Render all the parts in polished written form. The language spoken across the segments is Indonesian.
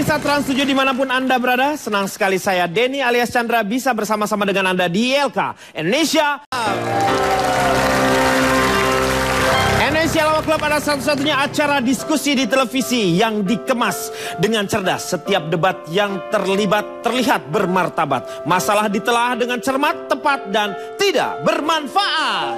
pemirsa Trans 7 dimanapun Anda berada, senang sekali saya Denny alias Chandra bisa bersama-sama dengan Anda di ILK Indonesia. Indonesia Lawak Club adalah satu-satunya acara diskusi di televisi yang dikemas dengan cerdas. Setiap debat yang terlihat bermartabat. Masalah ditelaah dengan cermat, tepat, dan tidak bermanfaat.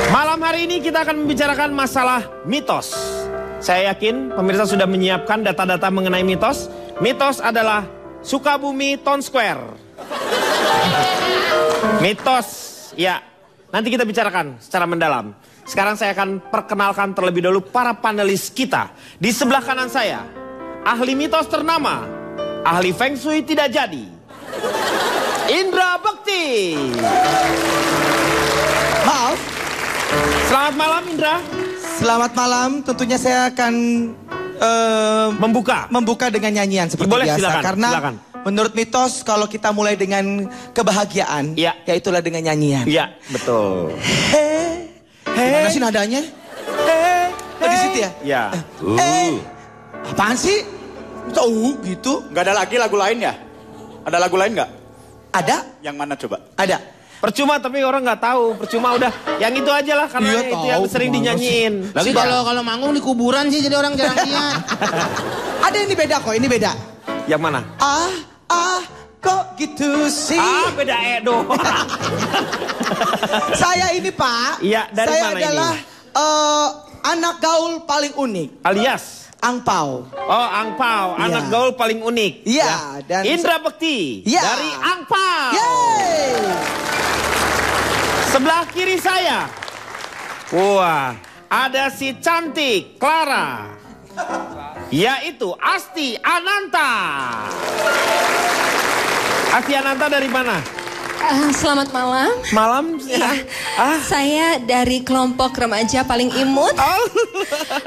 Malam hari ini kita akan membicarakan masalah mitos. Saya yakin pemirsa sudah menyiapkan data-data mengenai mitos. Mitos adalah Sukabumi Town Square. Mitos, ya. Nanti kita bicarakan secara mendalam. Sekarang saya akan perkenalkan terlebih dahulu para panelis kita. Di sebelah kanan saya, ahli mitos ternama, ahli Feng Shui tidak jadi, Indra Bekti. Maaf. Selamat malam Indra. Selamat malam, tentunya saya akan membuka dengan nyanyian seperti boleh, biasa. silakan, Karena silakan. Menurut mitos kalau kita mulai dengan kebahagiaan, ya itulah dengan nyanyian. Iya, betul. Hey, gimana sih nadanya? Di situ ya? Ya. Apaan sih? Gitu. Nggak ada lagi lagu lain ya? Ada lagu lain nggak? Ada? Yang mana coba? Ada. Percuma tapi orang nggak tahu. Percuma udah. Yang itu aja lah karena itu yang sering dinyanyiin. Lagi kalau manggung di kuburan sih jadi orang jarang lihat. Ada ini beda kok, ini beda. Yang mana? Kok gitu sih? Beda doang. Saya ini Pak. Iya, dari saya mana adalah anak gaul paling unik. Alias? Angpau. Oh, Angpau. Anak gaul paling unik. Iya. Dan Indra Bekti. Ya. Dari Angpau. Yeay. Sebelah kiri saya. Wah, ada si cantik Clara. Yaitu Asti Ananta. Asti Ananta dari mana? Selamat malam. Malam? Ya. Saya dari kelompok remaja paling imut.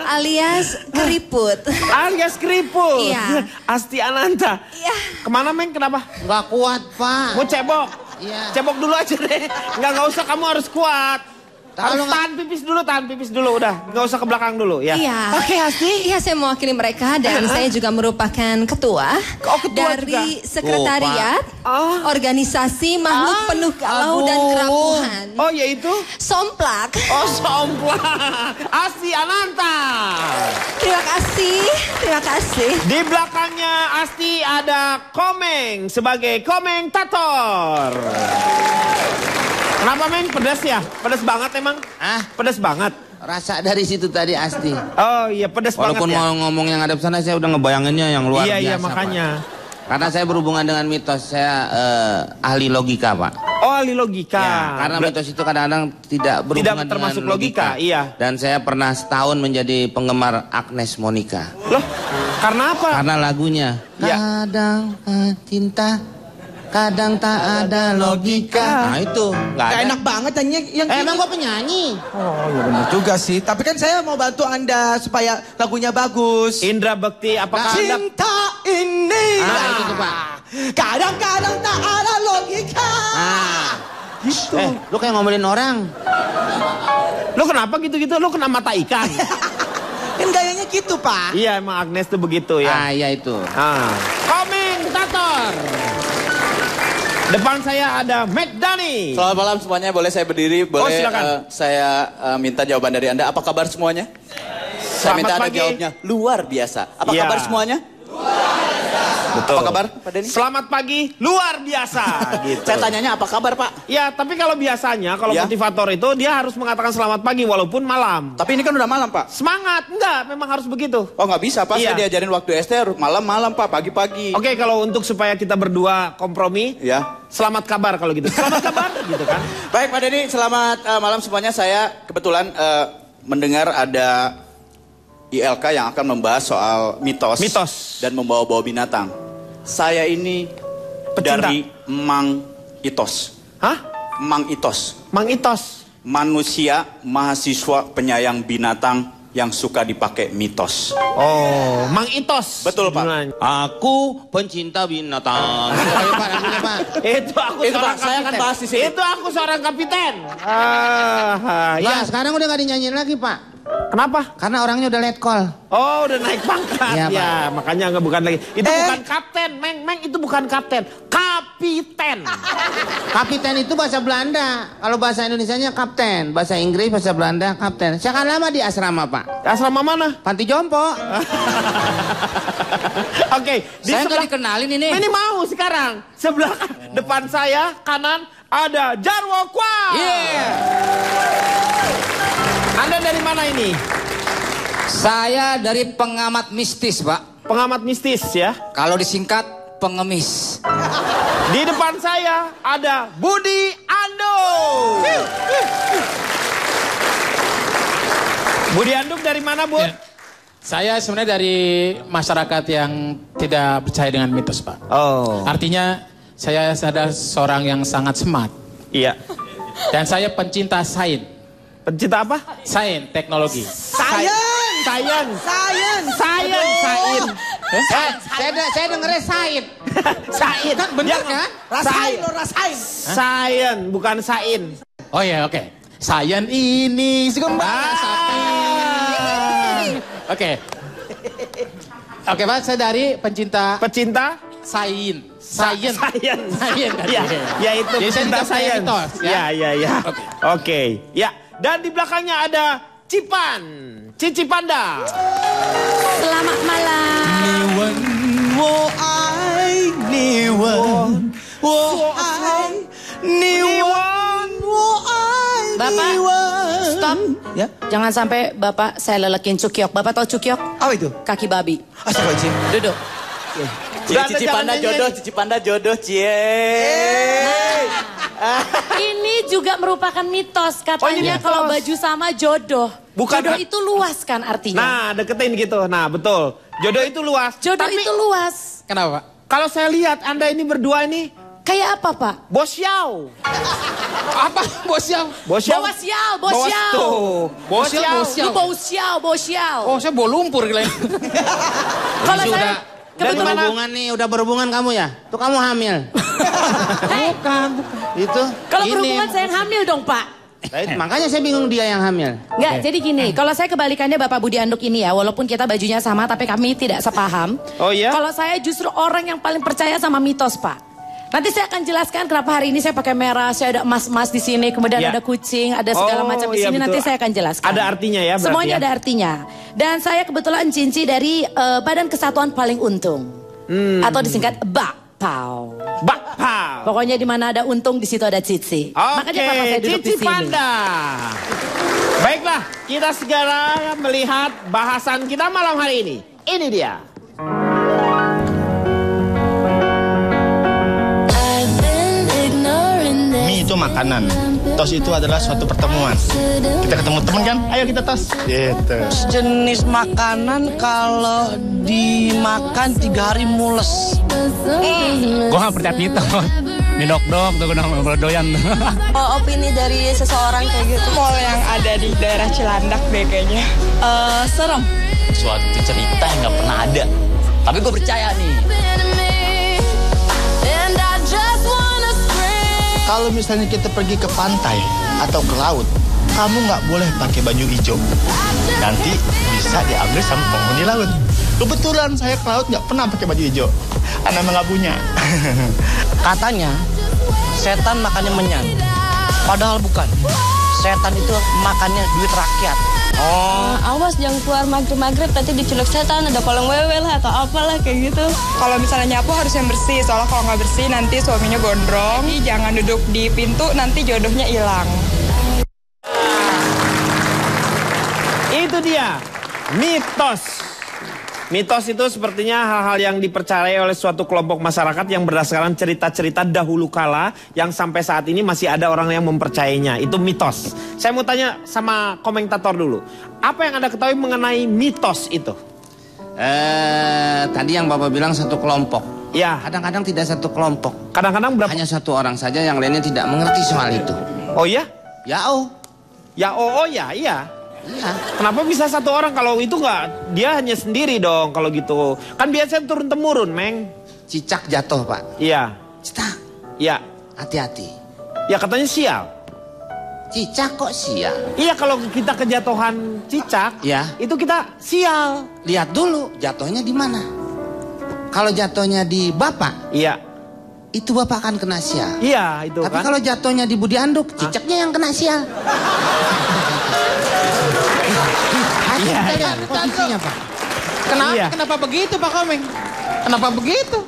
Alias keriput. Alias keriput. Iya. Asti Ananta. Iya. Kemana Meng? Kenapa? Nggak kuat Pak. Mau cebok? Iya. Cebok dulu aja deh. Nggak usah, kamu harus kuat. Harus tahan pipis dulu udah. Nggak usah ke belakang dulu ya. Iya. Oke Asti. Iya, saya mewakili mereka dan saya juga merupakan ketua, dari juga? sekretariat organisasi makhluk penuh galau dan kerapuhan. Oh yaitu? Somplak. Oh Somplak. Asti Ananta. Terima kasih. Terima kasih. Di belakangnya Asti ada Komeng sebagai komentator. Kenapa Meng? Pedas ya? Pedas banget emang? Pedas banget. Rasa dari situ tadi Asti. Oh iya pedas Walaupun banget ya. mau ngomong yang ada sana saya udah ngebayanginnya yang luar biasa. Iya makanya. Pak. Karena saya berhubungan dengan mitos, saya ahli logika Pak. Oh ahli logika. Ya, karena mitos itu kadang-kadang tidak berhubungan termasuk dengan logika. Iya. Dan saya pernah setahun menjadi penggemar Agnes Monica. Loh karena apa? Karena lagunya. Ya. Kadang cinta. Kadang tak ada logika. Nah itu Gak enak banget nyanyi yang emang gua penyanyi. Oh ya benar juga sih. Tapi kan saya mau bantu Anda supaya lagunya bagus. Indra Bekti, apakah Anda... Cinta ini. Itu tuh Pak. Kadang-kadang tak ada logika. Gitu. Lu kayak ngomelin orang. Lo kenapa gitu-gitu? Lo kena mata ikan? Kan gayanya gitu Pak. Iya emang Agnes tuh begitu ya. Iya itu. Komentator. Depan saya ada McDani. Selamat malam semuanya, boleh saya berdiri? Boleh silakan. saya minta jawaban dari Anda. Apa kabar semuanya? Saya minta Anda pagi. jawabnya. Luar biasa. Apa Ya. kabar semuanya? Betul. Apa kabar Pak Denny? Selamat pagi, luar biasa. Gitu. Saya tanyanya apa kabar Pak? Ya, tapi kalau biasanya, kalau Ya. motivator itu dia harus mengatakan selamat pagi walaupun malam. Tapi ini kan udah malam Pak. Semangat, enggak, memang harus begitu. Oh nggak bisa Pak, Iya. saya diajarin waktu SD harus malam-malam Pak, pagi-pagi. Oke, kalau untuk supaya kita berdua kompromi, Ya. selamat kabar kalau gitu. Selamat kabar, gitu kan. Baik Pak Denny, selamat malam semuanya. Saya kebetulan mendengar ada ILK yang akan membahas soal mitos. Dan membawa-bawa binatang. Saya ini Pecinta. dari Mang Itos. Hah? Mang Itos. Mang Itos. Manusia mahasiswa penyayang binatang yang suka dipakai mitos. Oh, Mang Itos. Betul, Pak. Judulnya. Aku pencinta binatang. Ayo, Pak, lagunya, Pak. Itu aku Itu, seorang Pak, saya akan kapiten. bahas di sini. Itu aku seorang kapiten. Pak, Ya. sekarang udah gak dinyanyiin lagi, Pak. Kenapa? Karena orangnya udah let call. Oh, udah naik pangkat. Iya, Ya, Pak. makanya nggak bukan lagi. Itu bukan kapten, Meng itu bukan kapten. Kapiten. Kapiten itu bahasa Belanda. Kalau bahasa Indonesianya kapten. Bahasa Inggris, bahasa Belanda, kapten. Saya kan lama di asrama, Pak. Asrama mana? Panti jompo. Oke, di Saya nggak sebelah dikenalin ini. Ini mau sekarang. Sebelah depan saya, kanan ada Jarwo Kwa. Anda dari mana ini? Saya dari pengamat mistis, Pak. Pengamat mistis ya. Kalau disingkat, pengemis. Di depan saya ada Budi Ando. Budi Anduk dari mana, Bud? Ya. Saya sebenarnya dari masyarakat yang tidak percaya dengan mitos, Pak. Oh. Artinya saya adalah seorang yang sangat smart. Iya. Dan saya pencinta sains. Pencinta apa? Sains, teknologi. Science. Saya dengernya sain. Sain. Bener kan? Rasain. Sain, bukan sain. Oh ya, oke. Sains ini segembala sapi. Oke. Oke, Pak, saya dari pencinta sains. Sains. Ya, ya itu Jadi saya pencinta tidak percaya sains. mitos, ya. Ya. Oke. Ya, dan di belakangnya ada Cipan. Cici Panda. Selamat malam. Bapak, stop. Ya. Jangan sampai Bapak saya lelekin cukyok. Bapak tahu cukyok? Apa itu? Kaki babi. Astagfirullahaladzim. Duduk. Udah, Cici jangan Panda nyanyi. jodoh, Cici Panda jodoh, Ini juga merupakan mitos. Katanya mitos. kalau baju sama jodoh. Bukan, Jodoh Kak. itu luas kan artinya. Nah, deketin gitu. Nah, betul. Jodoh itu luas. Jodoh Tapi itu luas. Kenapa, Pak? kalau saya lihat Anda ini berdua ini Kayak apa, Pak? Bosyau. Apa, bosnya? Bosyau. Bawasial, Bawas bosyal. tuh. Bosyau. Bosyau. Lu bausial, bausial. Oh, saya bawa lumpur gila. Kalau Sudah. saya Dari kebetulan mana? Berhubungan nih, udah berhubungan kamu ya? Tuh kamu hamil. Bukan. Itu. kalau ini. berhubungan saya yang hamil dong, Pak. Makanya saya bingung dia yang hamil. Enggak, jadi gini, kalau saya kebalikannya Bapak Budi Anduk ini ya, walaupun kita bajunya sama tapi kami tidak sepaham. Oh iya? Kalau saya justru orang yang paling percaya sama mitos, Pak. Nanti saya akan jelaskan kenapa hari ini saya pakai merah, saya ada emas-emas di sini, kemudian Ya. ada kucing, ada segala Oh, macam di iya, sini. betul. Nanti saya akan jelaskan. Ada artinya ya berarti Semuanya ya? ada artinya. Dan saya kebetulan cinci dari Badan Kesatuan Paling Untung. Atau disingkat BAKPAU. Bakpao. Pokoknya di mana ada untung di situ ada cici. Makanya Oke, kenapa saya duduk di Cici sini. Panda. Baiklah, kita segera melihat bahasan kita malam hari ini. Ini dia. Mie itu makanan. Tos itu adalah suatu pertemuan. Kita ketemu teman kan? Ayo kita tos. Gitu. Jenis makanan kalau dimakan 3 hari mules. Gua nggak percaya mitos. Ini dok-dok, tuh gue doyan. Opini dari seseorang kayak gitu. Mall yang ada di daerah Cilandak deh kayaknya. Serem. Suatu cerita yang nggak pernah ada. Tapi gue percaya nih. Kalau misalnya kita pergi ke pantai atau ke laut, kamu nggak boleh pakai baju hijau. Nanti bisa diambil sama penghuni laut. Kebetulan saya ke laut nggak pernah pakai baju hijau. Anak nggak punya. Katanya setan makannya menyan. Padahal bukan. Setan itu makannya duit rakyat. Awas jangan keluar maghrib-maghrib tadi diculik setan, ada kolong wewe lah atau apalah kayak gitu. Kalau misalnya nyapu harus yang bersih, soalnya kalau nggak bersih nanti suaminya gondrong. Jadi jangan duduk di pintu, nanti jodohnya hilang. Itu dia, mitos. Mitos itu sepertinya hal-hal yang dipercayai oleh suatu kelompok masyarakat yang berdasarkan cerita-cerita dahulu kala yang sampai saat ini masih ada orang yang mempercayainya. Itu mitos. Saya mau tanya sama komentator dulu. Apa yang Anda ketahui mengenai mitos itu? Tadi yang Bapak bilang satu kelompok. Ya, Kadang-kadang tidak satu kelompok. kadang-kadang berapa? Hanya satu orang saja yang lainnya tidak mengerti soal itu. Oh ya? Ya oh. Ya oh ya, iya. Iya. Kenapa bisa satu orang kalau itu nggak? Dia hanya sendiri dong kalau gitu. Kan biasanya turun-temurun, Meng. Cicak jatuh, Pak. Iya, Cita. iya. Hati-hati. Ya katanya sial. Cicak kok sial? Iya, kalau kita kejatuhan cicak, Ya. itu kita sial. Lihat dulu jatuhnya di mana. Kalau jatuhnya di bapak, Iya. itu bapak akan kena sial. Iya, itu Tapi kan. kalau jatuhnya di Budi Anduk, cicaknya yang kena sial. Iya, Kita iya. lihat posisinya, Pak. Kenapa, Iya. kenapa begitu Pak Komeng? Kenapa begitu?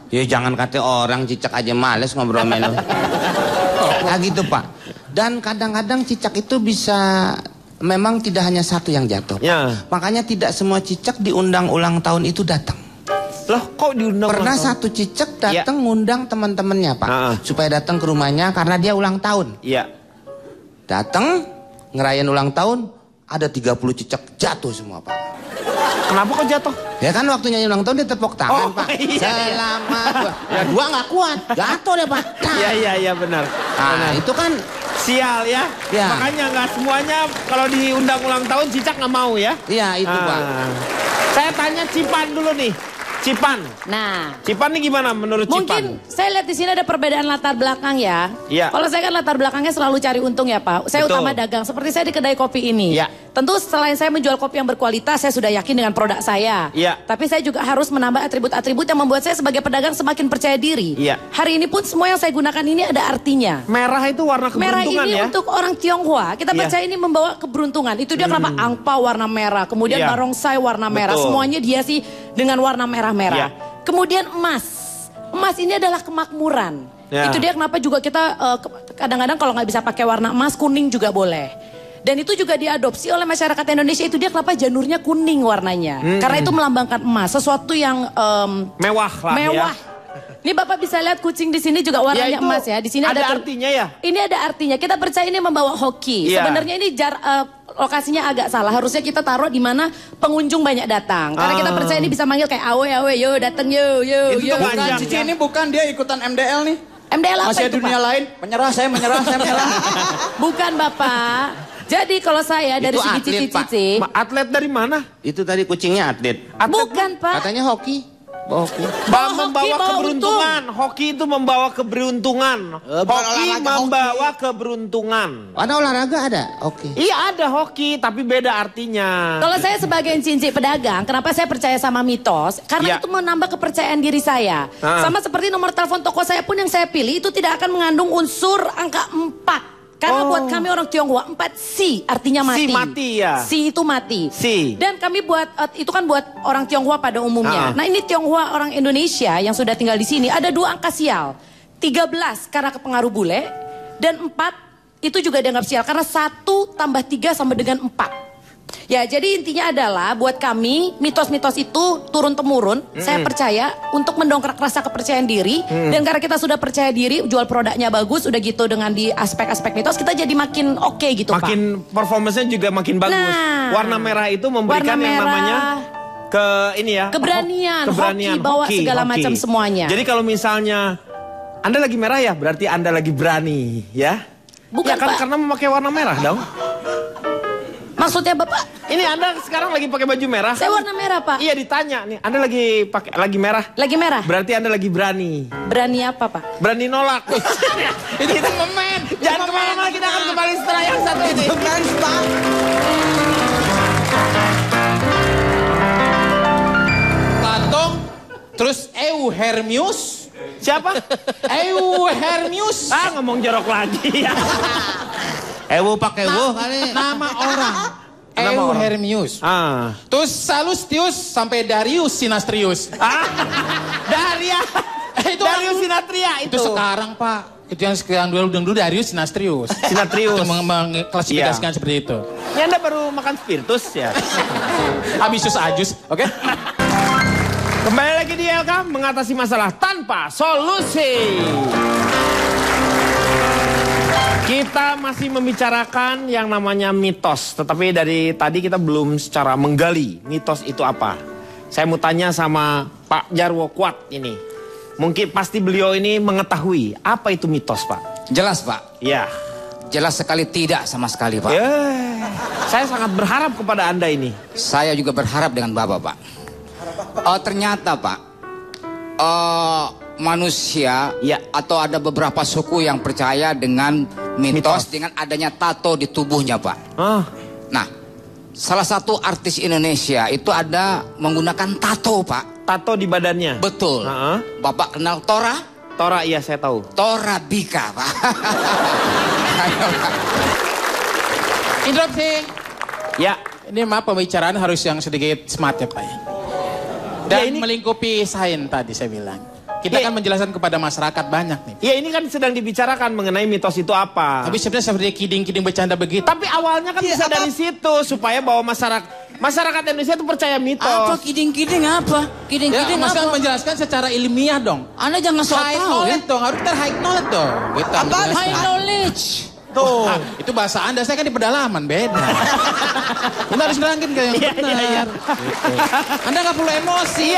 Ya jangan kata orang cicak aja males ngobrol sama lu. Nah gitu Pak. Dan kadang-kadang cicak itu bisa, memang tidak hanya satu yang jatuh. Ya. Makanya tidak semua cicak diundang ulang tahun itu datang. Loh, kok diundang? Pernah ulang tahun? satu cicak datang ngundang teman-temannya Pak. Supaya datang ke rumahnya karena dia ulang tahun. Iya. Datang, ngerayain ulang tahun, ada 30 cicak jatuh semua Pak. Kenapa kok jatuh? Ya kan waktunya ulang tahun dia tepuk tangan Pak. iya. Selamat. Ya dua nggak kuat, jatuh deh Pak. Iya, benar. Nah itu kan sial ya. Ya. Makanya nggak semuanya kalau diundang ulang tahun cicak nggak mau ya. Iya itu Pak. Saya tanya Cipan dulu nih. Cipan. Nah, Cipan nih gimana menurut Cipan? mungkin saya lihat di sini ada perbedaan latar belakang ya. Iya. Kalau saya kan latar belakangnya selalu cari untung ya Pak. Saya Betul. utama dagang. Seperti saya di kedai kopi ini. Iya. Tentu selain saya menjual kopi yang berkualitas, saya sudah yakin dengan produk saya. Iya. Tapi saya juga harus menambah atribut-atribut yang membuat saya sebagai pedagang semakin percaya diri. Iya. Hari ini pun semua yang saya gunakan ini ada artinya. Merah itu warna Merah keberuntungan ini ya. untuk orang Tionghoa. Kita Iya. percaya ini membawa keberuntungan. Itu dia kenapa angpau warna merah. Kemudian Iya. barongsai warna merah. Betul. Semuanya dia sih dengan warna merah-merah. Iya. Kemudian emas. Emas ini adalah kemakmuran. Ya. Itu dia kenapa juga kita kadang-kadang kalau nggak bisa pakai warna emas, kuning juga boleh. Dan itu juga diadopsi oleh masyarakat Indonesia. Itu dia kenapa janurnya kuning warnanya. Karena itu melambangkan emas. Sesuatu yang mewah lah mewah. ya. Ini Bapak bisa lihat kucing di sini juga warnanya Ya, itu emas ya. Di sini ada ada artinya ya. Ini ada artinya. Kita percaya ini membawa hoki. Iya. Sebenarnya ini lokasinya agak salah. Harusnya kita taruh di mana pengunjung banyak datang. Karena kita percaya ini bisa manggil kayak awe yo datang yo. Itu tuh bukan Cici ini bukan dia ikutan MDL nih. MDL apa Masih itu, ada dunia Pak? lain. Menyerah, saya menyerah. Bukan Bapak. Jadi kalau saya dari Itu segi atlet, Pak. cici-cici. Atlet dari mana? Itu tadi kucingnya atlet. Bukan Pak. Katanya hoki. Hoki. Membawa keberuntungan. Hoki itu membawa keberuntungan. Hoki membawa keberuntungan. Ada olahraga ada? Oke. Iya ada hoki, tapi beda artinya. Kalau saya sebagai cincin pedagang, kenapa saya percaya sama mitos? Karena Ya. itu menambah kepercayaan diri saya. Sama seperti nomor telepon toko saya pun yang saya pilih itu tidak akan mengandung unsur angka 4. Karena buat kami orang Tionghoa 4 si artinya mati. Si mati ya. Si itu mati. Si. Dan kami buat itu kan buat orang Tionghoa pada umumnya. Nah ini Tionghoa orang Indonesia yang sudah tinggal di sini ada 2 angka sial. 13 karena kepengaruh bule dan 4 itu juga dianggap sial karena 1 tambah 3 sama dengan 4. Ya jadi intinya adalah buat kami mitos-mitos itu turun-temurun. Saya percaya untuk mendongkrak rasa kepercayaan diri. Dan karena kita sudah percaya diri jual produknya bagus. Udah gitu dengan di aspek-aspek mitos kita jadi makin oke gitu Pak. Makin performanya juga makin bagus. Nah. Warna merah itu memberikan Warna yang merah. namanya ini ya. Keberanian, hoki, bawa segala macam semuanya. Jadi kalau misalnya Anda lagi merah ya berarti Anda lagi berani ya. Bukan, ya kan Pak. karena memakai warna merah dong. Maksudnya Bapak? Ini Anda sekarang lagi pakai baju merah. Saya warna merah Pak. Iya ditanya nih, Anda lagi merah. Lagi merah? Berarti Anda lagi berani. Berani apa Pak? Berani nolak. Itu momen. Jangan kemana-mana, kita akan kembali setelah yang satu ini. Platong, terus Hermius. Siapa? Hermius. Ngomong jorok lagi ya. Ewo pakai wo kali. Nama orang. Hermius. Terus Salustius sampai Darius Sinastrius. Darius Sinatria itu. Itu sekarang Pak. Itu yang dulu Darius Sinastrius. Sinatrius. Itu mengklasifikasikan seperti itu. Ya Anda baru makan spiritus ya. Ambisius Ajus, oke? Kembali lagi di LK mengatasi masalah tanpa solusi. Kita masih membicarakan yang namanya mitos. Tetapi dari tadi kita belum secara menggali mitos itu apa. Saya mau tanya sama Pak Jarwo Kuat ini. Mungkin pasti beliau ini mengetahui apa itu mitos Pak. Jelas Pak. Ya. Jelas sekali tidak sama sekali Pak. Saya sangat berharap kepada Anda ini. Saya juga berharap dengan Bapak Pak. Ternyata Pak. Manusia atau ada beberapa suku yang percaya dengan Mitos dengan adanya tato di tubuhnya, Pak. Nah, salah satu artis Indonesia itu ada menggunakan tato, Pak. Tato di badannya? Betul. Bapak kenal Tora? Tora, iya saya tahu. Tora Bika, Pak. Interupsi. Ya. Ini maaf pembicaraan harus yang sedikit smart ya Pak. Dan melingkupi sains tadi saya bilang. Kita akan menjelaskan kepada masyarakat banyak nih. Ya ini kan sedang dibicarakan mengenai mitos itu apa. Tapi sebenarnya seperti kiding-kiding bercanda begitu. Tapi awalnya kan bisa dari situ supaya bahwa masyarakat Indonesia itu percaya mitos. Apa kiding-kiding apa? Kiding-kiding ya, apa? menjelaskan secara ilmiah dong. Anda jangan sok high tahu knowledge dong, harus high knowledge dong. Gitu, apa high knowledge? Tuh, itu bahasa Anda, saya kan di pedalaman, beda. Anda harus nerangin ke yang benar. Gitu. Anda nggak perlu emosi.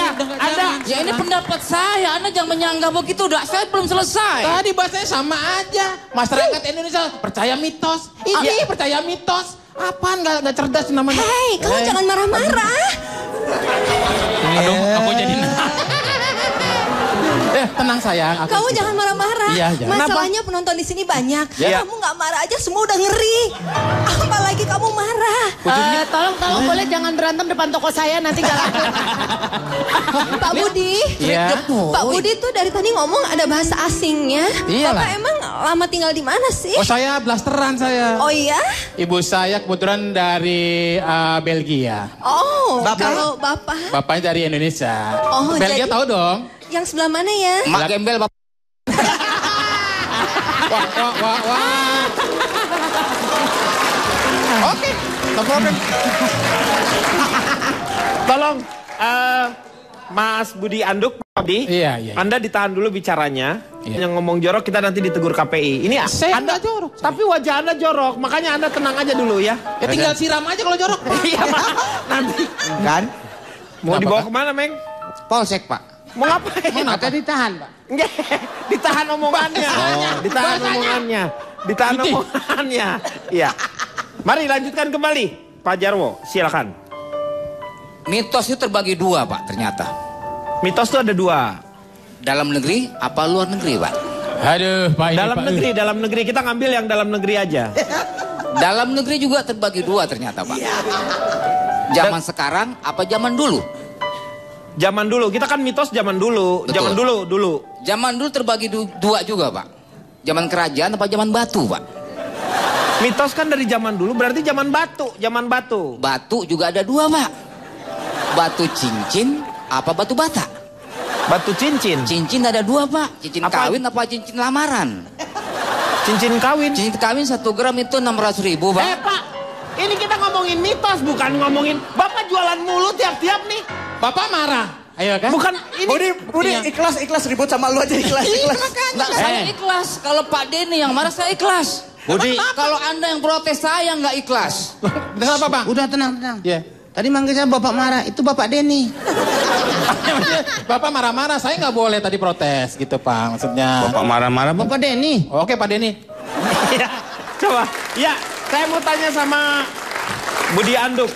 Ya ini pendapat saya, Anda jangan menyanggah begitu, saya belum selesai. Tadi bahasanya sama aja. Masyarakat Indonesia percaya mitos. Ini percaya mitos. Apaan nggak cerdas namanya? Hei, kamu jangan marah-marah. Aduh, aku jadi tenang sayang. Kamu jangan marah-marah. Iya, masalahnya penonton di sini banyak. Ya. Kamu nggak marah aja semua udah ngeri. Apalagi kamu marah. Tolong boleh jangan berantem depan toko saya nanti gak laku. Pak Budi. Iya. Pak Budi tuh dari tadi ngomong ada bahasa asingnya. Iyalah. Bapak emang lama tinggal di mana sih? Oh saya blasteran saya. Oh iya? Ibu saya kebetulan dari Belgia. Oh, kalau bapak? Bapaknya dari Indonesia. Oh, Belgia jadi tahu dong. Yang sebelah mana ya? Mak gembel bapak. Wah. Oke, no problem. Tolong, Mas Budi Anduk, Pak Budi, iya. Anda ditahan dulu bicaranya. Yang ngomong jorok kita nanti ditegur KPI. Ini saya Anda jorok. Tapi wajah Anda jorok, makanya Anda tenang aja dulu ya. Ya tinggal siram aja kalau jorok. Iya, nanti. Kan? Mau dibawa kemana, Meng? Polsek, Pak. Mau ngapain? Atau ditahan, Pak? Ditahan omongannya. Ditahan omongannya. Ditahan omongannya. Iya. Mari lanjutkan kembali. Pak Jarwo, silakan. Mitos itu terbagi dua, Pak, ternyata. Mitos itu ada dua. Dalam negeri apa luar negeri, Pak? Aduh, Pak. Dalam negeri. Kita ngambil yang dalam negeri aja. Dalam negeri juga terbagi dua ternyata, Pak. Zaman sekarang apa zaman dulu? Zaman dulu, kita kan mitos zaman dulu. Betul. Zaman dulu. Zaman dulu terbagi dua juga, Pak. Zaman kerajaan apa zaman batu, Pak? Mitos kan dari zaman dulu, berarti zaman batu. Batu juga ada dua, Pak. Batu cincin apa batu bata? Batu cincin. Cincin ada dua, Pak. Cincin kawin apa cincin lamaran? Cincin kawin. Cincin kawin 1 gram itu 600.000, Pak. Pak, ini kita ngomongin mitos, bukan ngomongin. Bapak jualan mulu tiap-tiap nih. Bapak marah. Ayo kan? Bukan ini. Budi ikhlas ribut sama lu aja ikhlas. Enggak, saya ikhlas. Kalau Pak Denny yang marah saya ikhlas. Budi. Kalau Anda yang protes saya nggak ikhlas. Kenapa, Bang? Udah tenang. Iya. Tadi manggil saya Bapak marah, itu Bapak Denny. Bapak marah-marah, saya nggak boleh tadi protes gitu, Pak. Maksudnya. Bapak marah-marah, Bapak Denny. Oke, Pak Denny. Ya, coba. Ya, saya mau tanya sama Budi Anduk.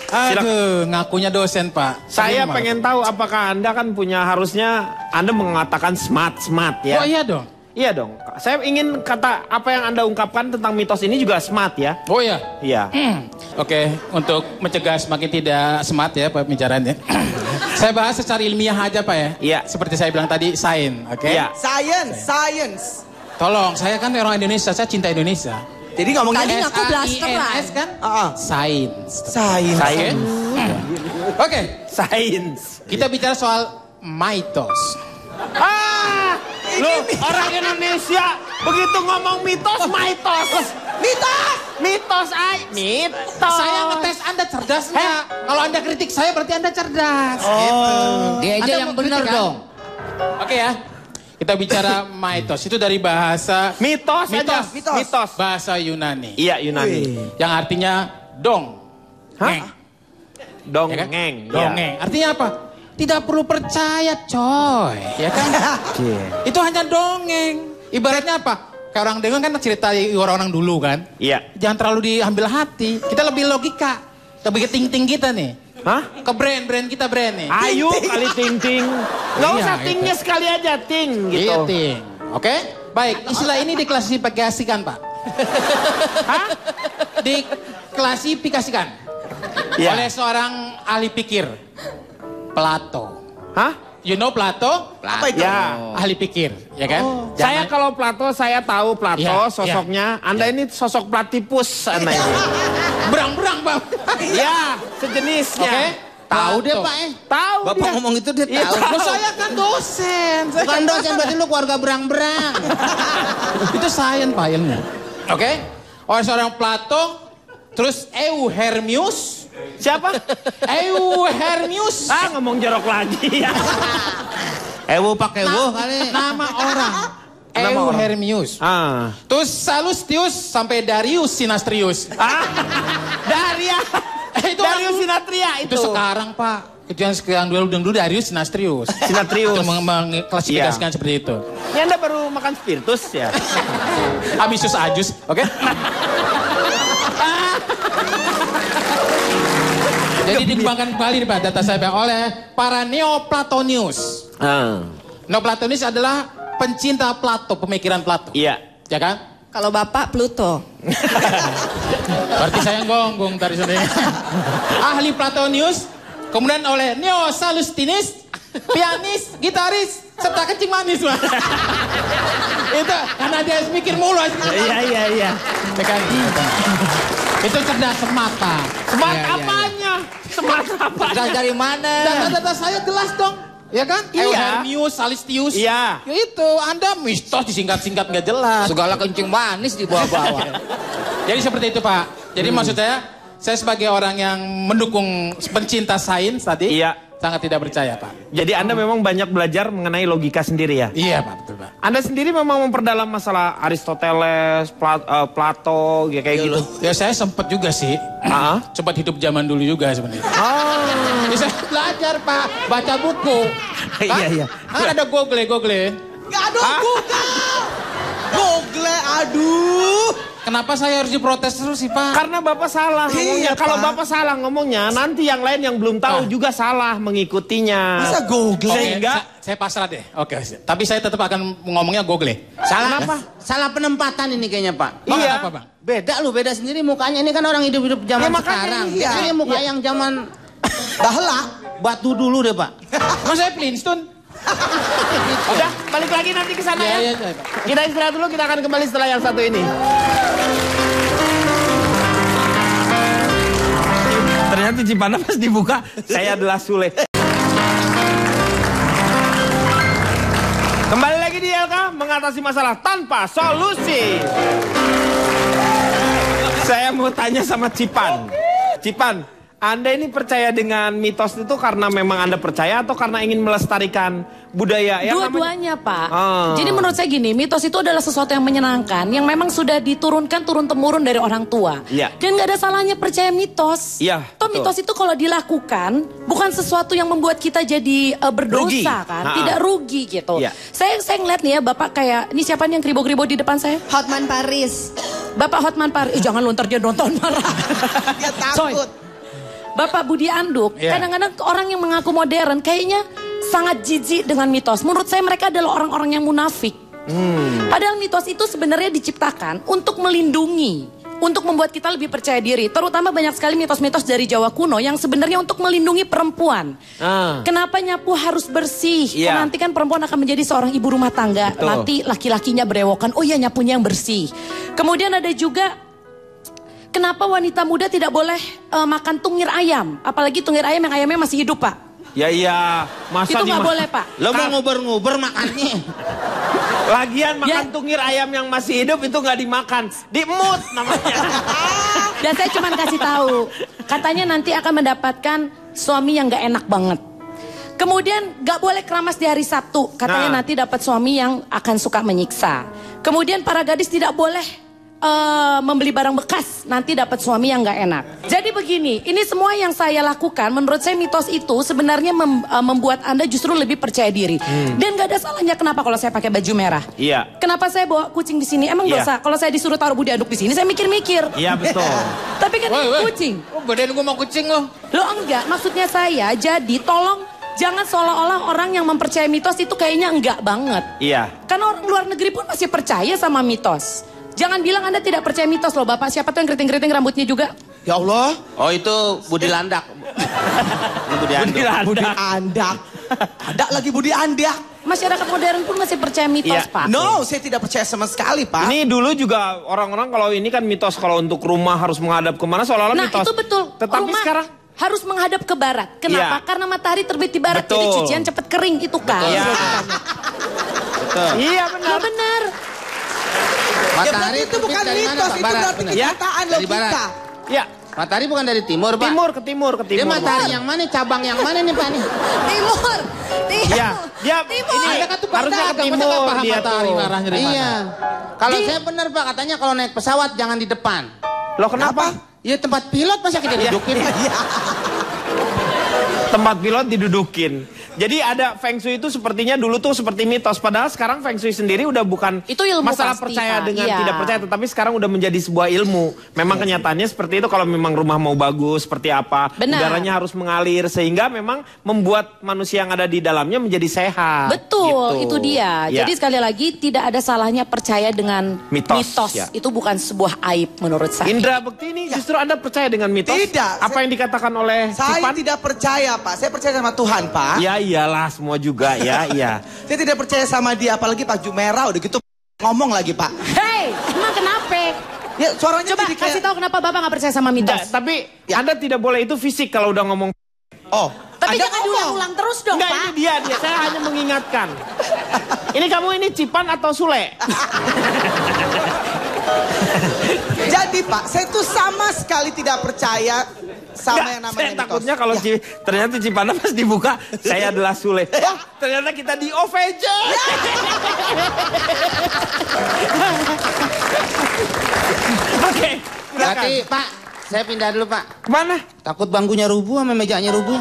Aduh, ngakunya dosen, Pak. Saya pengen tahu apakah Anda kan harusnya Anda mengatakan smart ya. Oh iya dong. Iya dong. Saya ingin kata apa yang Anda ungkapkan tentang mitos ini juga smart ya. Oh iya. Iya. Oke, untuk mencegah semakin tidak smart ya pembicaraannya. Saya bahas secara ilmiah aja, Pak ya. Iya. Seperti saya bilang tadi, sains, oke? Iya. Science. Tolong, saya kan orang Indonesia, saya cinta Indonesia. Jadi ngomongin Tadi ngaku blasteran. kan? Science. Oke, Sains. kita bicara soal mitos. Lu orang Indonesia begitu ngomong mitos. Mitos. Saya ngetes Anda cerdas nggak? Kalau Anda kritik saya berarti Anda cerdas. Gitu. Dia aja Anda yang mau benar kritik, kan? dong. Oke ya. Kita bicara mitos, itu dari bahasa Mitos. bahasa Yunani. Iya, Yunani. Yang artinya dong. Hah? Dongeng. Dongeng. Dongeng. Artinya apa? Tidak perlu percaya, coy. Ya kan? Itu hanya dongeng. Ibaratnya apa? Kayak orang dongeng kan cerita orang-orang dulu kan? Iya. Jangan terlalu diambil hati. Kita lebih logika. Lebih ke ting-ting kita nih. Hah? Ke brand kita nih. Ayo kali ting-ting. Nggak Iya, usah gitu. tingnya sekali aja, ting gitu. Iya, ting. Oke? Baik, istilah ini diklasifikasikan, Pak. Hah? Diklasifikasikan oleh seorang ahli pikir, Plato. Hah? You know Plato? Apa itu? Ya. Ahli pikir, ya kan? Saya kalau Plato, saya tahu Plato Ya, sosoknya. Anda ini sosok platipus, Anda ini. Berang-berang, Pak. Ya, sejenisnya. Oke. Tahu dia Pak Tahu Bapak dia. ngomong itu dia Iya, tahu. Loh, saya kan dosen. Bukan dosen, berarti lu keluarga berang-berang. Itu sains, Pak, ilmu. Oke? Oleh seorang Plato, terus Euhermius. Siapa? Euhermius. Ngomong jorok lagi. Ewo pakai wo kali. Nama orang. Euhermius. Terus Salustius sampai Darius Sinastrius. Itu Darius Sinatria itu. Itu sekarang, Pak. Itu yang dulu Darius Sinastrius. Sinatrius. Mengklasifikasikan seperti itu. Ini Anda baru makan spiritus ya? Amisius Ajus, oke? Jadi dikembangkan kembali nih Pak data saya Pak, oleh para Neoplatonius. Neoplatonius adalah pencinta Plato, pemikiran Plato. Iya. Ya kan? Kalau Bapak Pluto. Berarti saya gonggong tadi sini. Ahli Platonius, kemudian oleh Neo Salustinis, pianis, gitaris, serta kencing manis. Itu karena dia mikir mulu. Iya. Itu cerdas semata. Smart apanya? Smart apa? Cerdas dari mana? Data-data saya jelas dong. Ya kan? Iya. Euhermius, Salistius. Iya. Ya itu, Anda mistos disingkat-singkat nggak jelas. Segala kencing manis di bawah-bawah. Jadi seperti itu Pak. Jadi maksud saya sebagai orang yang mendukung pencinta sains tadi, sangat tidak percaya Pak. Jadi Anda memang banyak belajar mengenai logika sendiri ya? Iya Pak, betul Pak. Anda sendiri memang memperdalam masalah Aristoteles, Plato, ya kayak gitu? Ya saya sempat juga sih. Sempat hidup zaman dulu juga sebenarnya. Ya, saya belajar Pak, baca buku. Iya. Ada Google. Gak ada Google, aduh. Kenapa saya harus diprotes terus sih Pak? Karena Bapak salah ngomongnya. Kalau Bapak salah ngomongnya, nanti yang lain yang belum tahu juga salah mengikutinya. Masa Google? Sehingga saya pasrah deh. Oke. Tapi saya tetap akan ngomongnya Google. Salah apa? Salah penempatan ini kayaknya Pak. Iya. Apa Bang? Beda sendiri mukanya. Ini kan orang hidup-hidup zaman sekarang. Ini muka yang zaman dahla. Batu dulu deh Pak. Mas saya Flintstone. Udah, balik lagi nanti ke sana ya. Kita istirahat dulu, kita akan kembali setelah yang satu ini. Ternyata Cipana pas dibuka, saya adalah Sule. Kembali lagi di LK, mengatasi masalah tanpa solusi. Saya mau tanya sama Cipan. Cipan, Anda ini percaya dengan mitos itu karena memang Anda percaya atau karena ingin melestarikan budaya? Dua-duanya Pak. Jadi menurut saya gini, mitos itu adalah sesuatu yang menyenangkan, yang memang sudah diturunkan turun-temurun dari orang tua. Iya. Dan gak ada salahnya percaya mitos. Iya. Toh mitos itu kalau dilakukan, bukan sesuatu yang membuat kita jadi berdosa Rugi. kan. Tidak rugi gitu. Iya. Saya ngeliat nih ya Bapak kayak, ini siapa nih yang kribo-kribo di depan saya? Hotman Paris. Bapak Hotman Paris, jangan lontar dia nonton marah. Dia takut. Bapak Budi Anduk, kadang-kadang orang yang mengaku modern kayaknya sangat jijik dengan mitos. Menurut saya mereka adalah orang-orang yang munafik. Padahal mitos itu sebenarnya diciptakan untuk melindungi, untuk membuat kita lebih percaya diri. Terutama banyak sekali mitos-mitos dari Jawa kuno yang sebenarnya untuk melindungi perempuan. Kenapa nyapu harus bersih? Nanti kan perempuan akan menjadi seorang ibu rumah tangga. Betul. Nanti laki-lakinya berewokan, oh iya nyapunya yang bersih. Kemudian ada juga kenapa wanita muda tidak boleh makan tungir ayam? Apalagi tungir ayam yang ayamnya masih hidup, Pak. Ya iya, masa Itu nggak boleh, Pak. Lo mau nguber-nguber makannya. Lagian makan tungir ayam yang masih hidup itu nggak dimakan, diemut namanya. Dan saya cuma kasih tahu, katanya nanti akan mendapatkan suami yang nggak enak banget. Kemudian nggak boleh keramas di hari Sabtu, katanya nanti dapat suami yang akan suka menyiksa. Kemudian para gadis tidak boleh membeli barang bekas, nanti dapat suami yang nggak enak. Jadi begini, ini semua yang saya lakukan, menurut saya mitos itu sebenarnya membuat Anda justru lebih percaya diri. Dan nggak ada salahnya kenapa kalau saya pakai baju merah. Iya. Kenapa saya bawa kucing di sini? Emang dosa? Kalau saya disuruh taruh Budi Anduk di sini, saya mikir-mikir. Iya betul. Tapi kan ini kucing. Oh badan gue mau kucing loh. Lo enggak, maksudnya saya jadi tolong jangan seolah-olah orang yang mempercayai mitos itu kayaknya enggak banget. Iya. Karena orang luar luar negeri pun masih percaya sama mitos. Jangan bilang Anda tidak percaya mitos loh Bapak. Siapa tuh yang keriting-keriting rambutnya juga? Ya Allah. Oh itu Budi Landak. Budi Andak. Ada lagi Budi Andak. Masyarakat modern pun masih percaya mitos, Pak. No, saya tidak percaya sama sekali, Pak. Ini dulu juga orang-orang kalau ini kan mitos kalau untuk rumah harus menghadap kemana seolah-olah mitos. Nah itu betul. Tetapi rumah sekarang harus menghadap ke barat. Kenapa? Karena matahari terbit di barat. Betul. Jadi cucian cepat kering itu kan. Iya. Betul. Iya benar. Ya benar. Matahari itu bukan mitos, itu berarti kenyataan logika. Ya. Matahari bukan dari timur, Pak. Timur ke timur. Dia matahari yang mana, cabang yang mana nih, Pak nih? Timur. Iya. Dia Timur. ini Ada kan tuh harusnya ke timur paham dia matahari tuh. marahnya dari mana. Iya. Kalau saya benar, Pak, katanya kalau naik pesawat jangan di depan. Loh kenapa? Ya tempat pilot masa kita dudukin. Tempat pilot didudukin. Jadi ada Feng Shui itu sepertinya dulu tuh seperti mitos. Padahal sekarang Feng Shui sendiri udah bukan itu ilmu masalah pasti, percaya Pak. dengan Iya. tidak percaya. Tetapi sekarang udah menjadi sebuah ilmu. Memang kenyataannya seperti itu kalau memang rumah mau bagus seperti apa. Benar. Udaranya harus mengalir. Sehingga memang membuat manusia yang ada di dalamnya menjadi sehat. Betul, gitu. itu dia. Ya. Jadi sekali lagi tidak ada salahnya percaya dengan Mitos, ya. Itu bukan sebuah aib menurut saya. Indra Bekti ini justru Anda percaya dengan mitos? Tidak. Apa yang dikatakan oleh Saya Cipan? tidak percaya, Pak. Saya percaya sama Tuhan, Pak. Ya iyalah semua juga ya, iya. Saya tidak percaya sama dia, apalagi Pak Jumerah udah gitu ngomong lagi, Pak. Hei, emang kenapa? Ya suaranya Coba jadi kayak... kasih tahu kenapa Bapak nggak percaya sama mitos. Tapi Anda tidak boleh itu fisik kalau udah ngomong. Oh, Tapi Anda jangan ngomong. diulang-ulang terus dong, Enggak, Pak. ini dia. Saya hanya mengingatkan. Ini kamu ini Cipan atau Sule? Jadi Pak, saya tuh sama sekali tidak percaya sama Enggak, yang namanya saya mitos. takutnya kalau ternyata Cipana pas dibuka, saya adalah Sule. Wah, ternyata kita di Avenger. Oke, Berarti, Pak, saya pindah dulu, Pak. kemana? Takut bangkunya rubuh sama mejanya rubuh.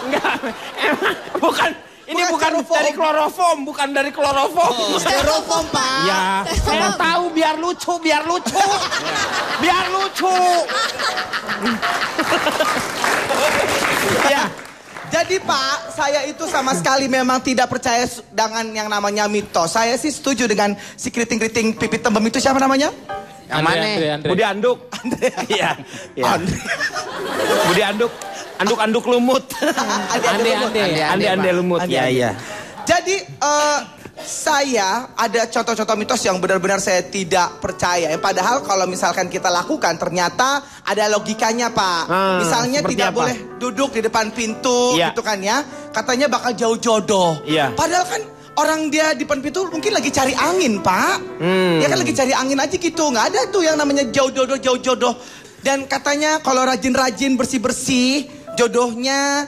Enggak, emang bukan. Ini bukan dari kloroform, bukan dari kloroform. Styrofoam, Pak. Ya, saya tahu biar lucu. Biar lucu. Ya. Jadi Pak, saya itu sama sekali memang tidak percaya dengan yang namanya mitos. Saya sih setuju dengan si keriting-keriting pipit tembem itu siapa namanya? Yang mana? Andre. Budi Anduk. Iya. Iya. Budi Anduk. Anduk-anduk lumut. Ande lumut. Iya, iya. Jadi saya ada contoh-contoh mitos yang benar-benar saya tidak percaya. Padahal kalau misalkan kita lakukan ternyata ada logikanya, Pak. Misalnya seperti tidak apa? boleh duduk di depan pintu Iya. gitu kan ya. Katanya bakal jauh jodoh. Iya. Padahal kan orang dia di depan pintu mungkin lagi cari angin, Pak. Ya kan lagi cari angin aja gitu. Nggak ada tuh yang namanya jauh jodoh. Dan katanya kalau rajin-rajin bersih-bersih jodohnya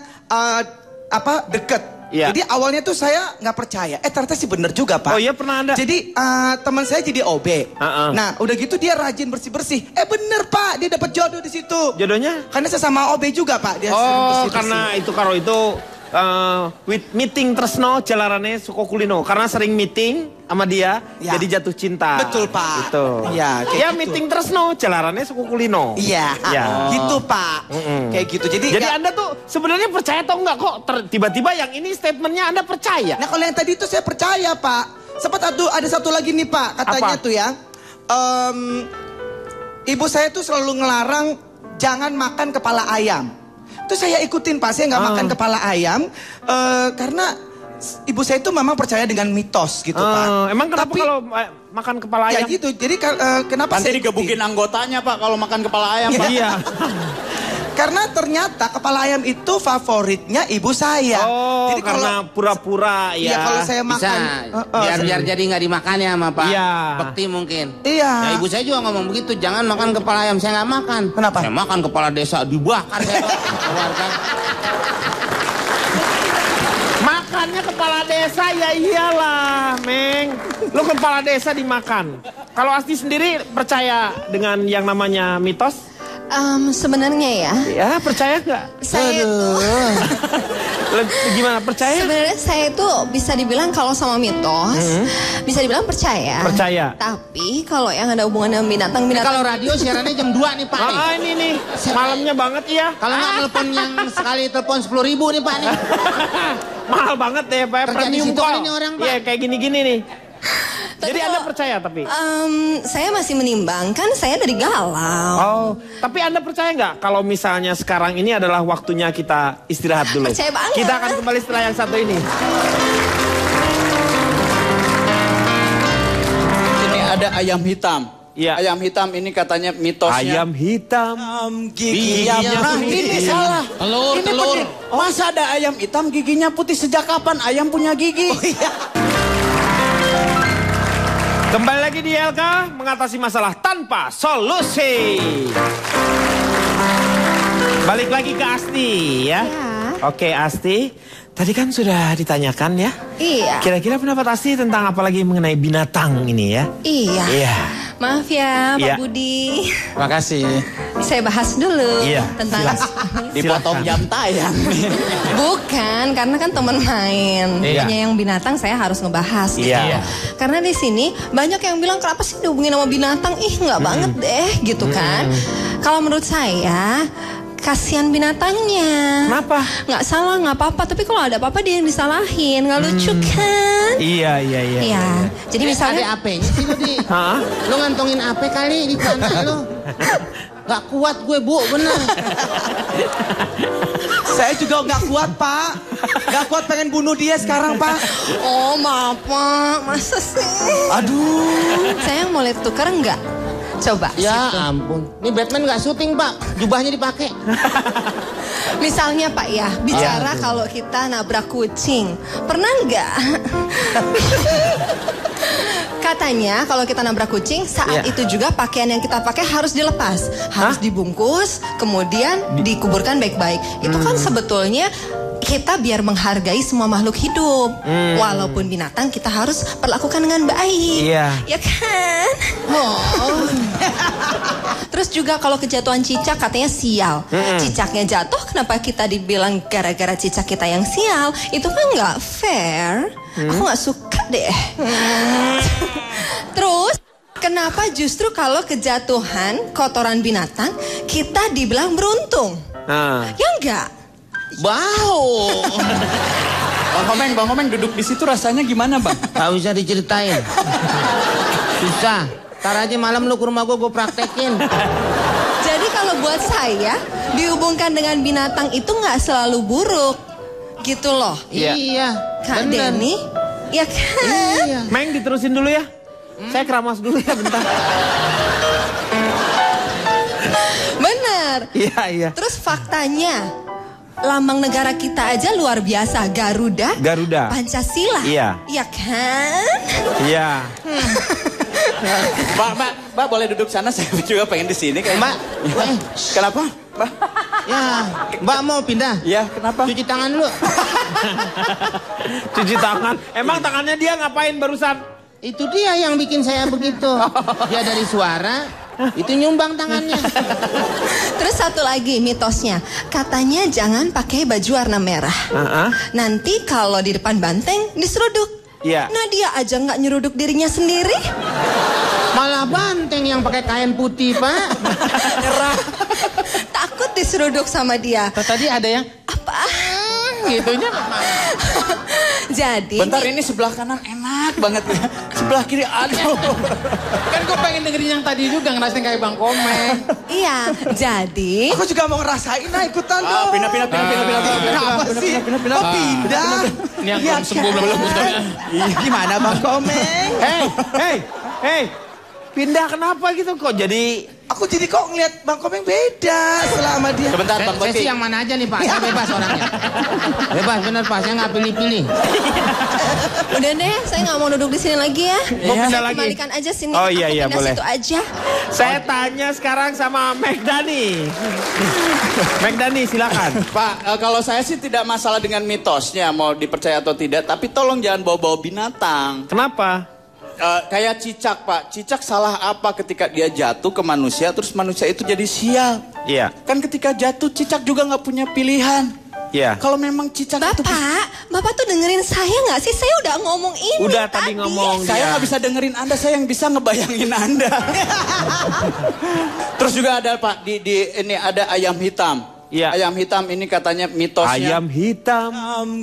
deket. Iya. Jadi awalnya tuh saya nggak percaya. Ternyata sih bener juga, Pak. Oh iya, pernah ada. Jadi teman saya jadi OB. Nah udah gitu dia rajin bersih-bersih. Bener, Pak, dia dapat jodoh di situ. Jodohnya? Karena saya sama OB juga, Pak. Dia sering Oh, bersih-bersih. karena itu kalau itu meeting tresno jalarane suko kulino. Karena sering meeting sama dia, Ya. jadi jatuh cinta. Betul, Pak. Gitu. Iya, kayak Ya gitu. meeting tresno jalarane suko kulino. Iya, Ya. gitu, Pak. Kayak gitu. Jadi ya- Anda tuh sebenarnya percaya atau enggak kok? Tiba-tiba yang ini statementnya Anda percaya? Nah kalau yang tadi itu saya percaya, Pak. Sempat ada satu lagi nih, Pak. Katanya Apa? tuh ya, ibu saya tuh selalu ngelarang jangan makan kepala ayam. Itu saya ikutin, Pak. Saya nggak makan kepala ayam karena ibu saya itu memang percaya dengan mitos gitu, Pak. Emang kenapa Tapi- kalau makan kepala Ya ayam? gitu. Jadi kenapa Nanti saya digebukin anggotanya, Pak, kalau makan kepala ayam, Pak. Iya. Karena ternyata kepala ayam itu favoritnya ibu saya. Oh, Jadi karena pura-pura ya. Iya, kalau saya Bisa, makan biar jadi nggak dimakan ya sama Pak Iya. Bekti mungkin. Iya. Ya ibu saya juga ngomong begitu, jangan makan kepala ayam, saya nggak makan. Kenapa? Saya makan kepala desa, dibakar saya Pak. Keluarga. Makannya kepala desa ya iyalah, Meng. Lu kepala desa dimakan. Kalau Asti sendiri percaya dengan yang namanya mitos? Sebenarnya ya, Ya, percaya nggak? saya Gimana, percaya? sebenarnya saya itu bisa dibilang kalau sama mitos, bisa dibilang percaya. Percaya. Tapi kalau yang ada hubungan dengan Ini binatang-binatang, kalau radio siarannya jam 2 nih Pak. nih. Ini nih, malamnya banget iya. Kalau nggak telepon yang sekali telepon 10.000 nih Pak nih. Mahal banget deh, Pak. Kerja di Premium situ call. ini orang, Pak. Iya, kayak gini-gini nih. Jadi Anda percaya tapi? Saya masih menimbang, kan saya dari galau. Oh, tapi Anda percaya nggak kalau misalnya sekarang ini adalah waktunya kita istirahat dulu? Percaya banget. Kita akan kembali setelah yang satu ini. Ini ada ayam hitam. Iya. Ayam hitam ini katanya mitosnya. Ayam hitam. Giginya ini salah. Telur, Ini telur. putih. Masa ada ayam hitam giginya putih? Sejak kapan ayam punya gigi? Oh iya. Kembali lagi di LK mengatasi masalah tanpa solusi. Balik lagi ke Asti ya. Oke Asti, tadi kan sudah ditanyakan ya. Iya. Kira-kira pendapat Asti tentang apa lagi mengenai binatang ini ya? Iya. Iya. Maaf ya Pak Iya. Budi. Makasih. Saya bahas dulu Iya, tentang Dipotong jam tayang. bukan karena kan teman main. Iya. Hanya yang binatang saya harus ngebahas gitu. Iya. Karena di sini banyak yang bilang kenapa sih dihubungin sama binatang? Ih nggak banget deh gitu kan. Kalau menurut saya kasihan binatangnya. Kenapa? Nggak salah, nggak apa-apa. Tapi kalau ada apa-apa dia yang disalahin, nggak lucu kan? Iya. Iya. Jadi misalnya Ada AP-nya sih Budi. Hah? Lo ngantongin AP kali di tanah lo. Gak kuat gue Bu, bener. Saya juga nggak kuat Pak. Nggak kuat pengen bunuh dia sekarang Pak. Oh maaf Pak, masa sih? Aduh. Saya mau lihat tukar enggak? Coba. Ya situ. ampun. Ini Batman gak syuting Pak, jubahnya dipakai. Misalnya Pak ya, bicara kalau kita nabrak kucing. Pernah nggak? Katanya kalau kita nabrak kucing, saat itu juga pakaian yang kita pakai harus dilepas. Harus dibungkus, kemudian dikuburkan baik-baik. Itu kan sebetulnya kita biar menghargai semua makhluk hidup. Walaupun binatang kita harus perlakukan dengan baik. Iya. Ya kan? Oh. Terus juga kalau kejatuhan cicak katanya sial. Cicaknya jatuh, kenapa kita dibilang gara-gara cicak kita yang sial? Itu kan nggak fair. Aku nggak suka deh. Terus kenapa justru kalau kejatuhan kotoran binatang kita dibilang beruntung? Ya enggak? Bau. Bang Komeng duduk di situ rasanya gimana Bang? Gak usah diceritain. Susah. Ntar aja malam lu ke rumah gue praktekin. Jadi kalau buat saya dihubungkan dengan binatang itu nggak selalu buruk, gitu loh. Iya. Kak bener. Denny, ya kan? Iya. Meng diterusin dulu ya. Saya keramas dulu ya bentar. Bener. Iya. Terus faktanya, lambang negara kita aja luar biasa, Garuda. Pancasila. Iya. Ya kan? Iya. Mbak boleh duduk sana, saya juga pengen di sini kayak. Mbak. Kenapa? Mbak? Ya, Mbak mau pindah? Ya, kenapa? Cuci tangan dulu. Cuci tangan. Emang tangannya dia ngapain barusan? Itu dia yang bikin saya begitu. Dia dari suara, itu nyumbang tangannya. Terus satu lagi mitosnya, katanya jangan pakai baju warna merah. Nanti kalau di depan banteng diseruduk. Iya. Nah dia aja nggak nyeruduk dirinya sendiri. Malah banteng yang pakai kain putih Pak. Takut diseruduk sama dia. Tadi ada yang Apa? gitunya. Jadi Bentar, ini sebelah kanan enak banget ya. Sebelah kiri aduh. Kan gue pengen dengerin yang tadi juga ngerasain kayak Bang Komeng. Iya, jadi Aku juga mau ngerasain ikutan dong. Pindah. Kenapa sih? Kok pindah? Ini yang Iya belum sembuh kan? belum bentar. Gimana Bang Komeng? Hei. Pindah kenapa gitu kok jadi? Aku jadi kok ngeliat Bang Komeng beda selama dia. Sebentar Bang Saya Boti. sih yang mana aja nih Pak, saya bebas orangnya. Bebas bener Pak, saya nggak pilih-pilih. udah deh, saya nggak mau duduk di sini lagi ya. Mau pindah Saya lagi? kembalikan aja sini. Oh, iya, Aku pindah boleh. situ aja. Saya tanya sekarang sama Megdani. Megdani silakan. Pak, kalau saya sih tidak masalah dengan mitosnya mau dipercaya atau tidak, tapi tolong jangan bawa-bawa binatang. Kenapa? Kayak cicak Pak, cicak salah apa ketika dia jatuh ke manusia terus manusia itu jadi sial? Iya. Kan ketika jatuh cicak juga nggak punya pilihan. Iya. Kalau memang cicak itu Bapak tuh dengerin saya nggak sih? Saya udah ngomong ini Udah tadi ngomong saya nggak bisa dengerin Anda, saya yang bisa ngebayangin Anda. Terus juga ada Pak di ini ada ayam hitam. Iya. Ayam hitam ini katanya mitosnya. Ayam hitam.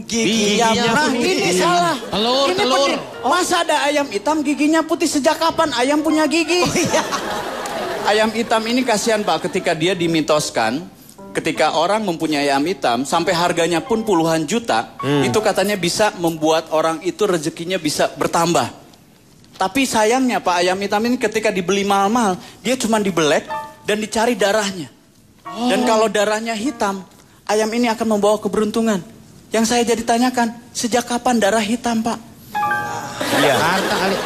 Giginya nah, ini salah. Telur, Ini telur. penting. Masa ada ayam hitam giginya putih? Sejak kapan ayam punya gigi? Ayam hitam ini kasihan Pak, ketika dia dimitoskan, ketika orang mempunyai ayam hitam, sampai harganya pun puluhan juta, itu katanya bisa membuat orang itu rezekinya bisa bertambah. Tapi sayangnya Pak, ayam hitam ini ketika dibeli mahal-mahal, dia cuma dibelek dan dicari darahnya. Dan kalau darahnya hitam, ayam ini akan membawa keberuntungan. Yang saya jadi tanyakan, sejak kapan darah hitam Pak? Iya. Harta kali.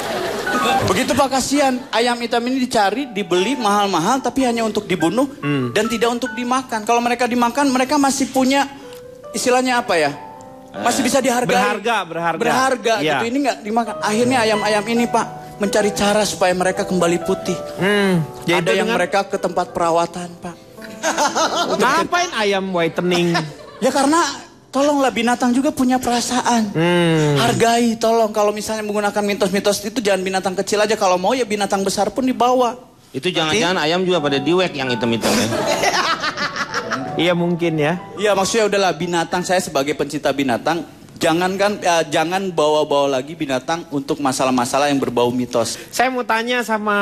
Begitu Pak, kasihan. Ayam hitam ini dicari, dibeli mahal-mahal, tapi hanya untuk dibunuh dan tidak untuk dimakan. Kalau mereka dimakan, mereka masih punya istilahnya apa ya? Masih bisa dihargai. Berharga Iya. gitu. Ini nggak dimakan. Akhirnya ayam-ayam ini Pak mencari cara supaya mereka kembali putih. Ada yang mereka ke tempat perawatan Pak. Ngapain ayam whitening? Ya karena tolonglah, binatang juga punya perasaan. Hargai, tolong. Kalau misalnya menggunakan mitos-mitos itu jangan binatang kecil aja. Kalau mau ya binatang besar pun dibawa. Itu jangan-jangan ayam juga pada diwek yang hitam-hitam ya. Iya mungkin ya. Iya maksudnya udahlah, binatang, saya sebagai pencinta binatang, jangan bawa-bawa lagi binatang untuk masalah-masalah yang berbau mitos. Saya mau tanya sama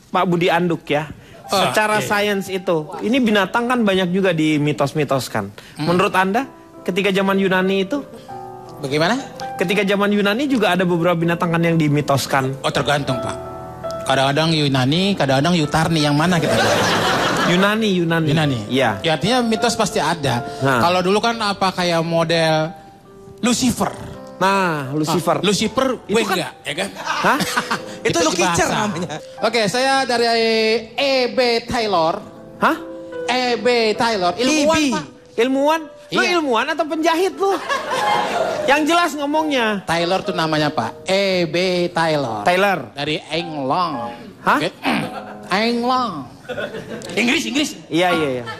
Pak Budi Anduk ya. Secara sains itu, ini binatang kan banyak juga dimitos-mitoskan. Menurut Anda, ketika zaman Yunani itu, Bagaimana? ketika zaman Yunani juga ada beberapa binatang kan yang dimitoskan. Oh tergantung Pak. Kadang-kadang Yunani, kadang-kadang Yutarni, yang mana kita? Yunani. Iya. Ya artinya mitos pasti ada. Kalau dulu kan apa kayak model Lucifer. Nah, Lucifer. Lucifer, Itu kan- enggak, ya kan? Hah? Itu Lucky bahasa. Cher namanya. Oke, saya dari E.B. Taylor. Hah? E.B. Taylor, ilmuwan Pak. Ilmuwan? Lu Iya. ilmuwan atau penjahit lu? Yang jelas ngomongnya. Taylor tuh namanya Pak. E.B. Taylor. Taylor. Dari England. Hah? Oke. England. Inggris. Iya.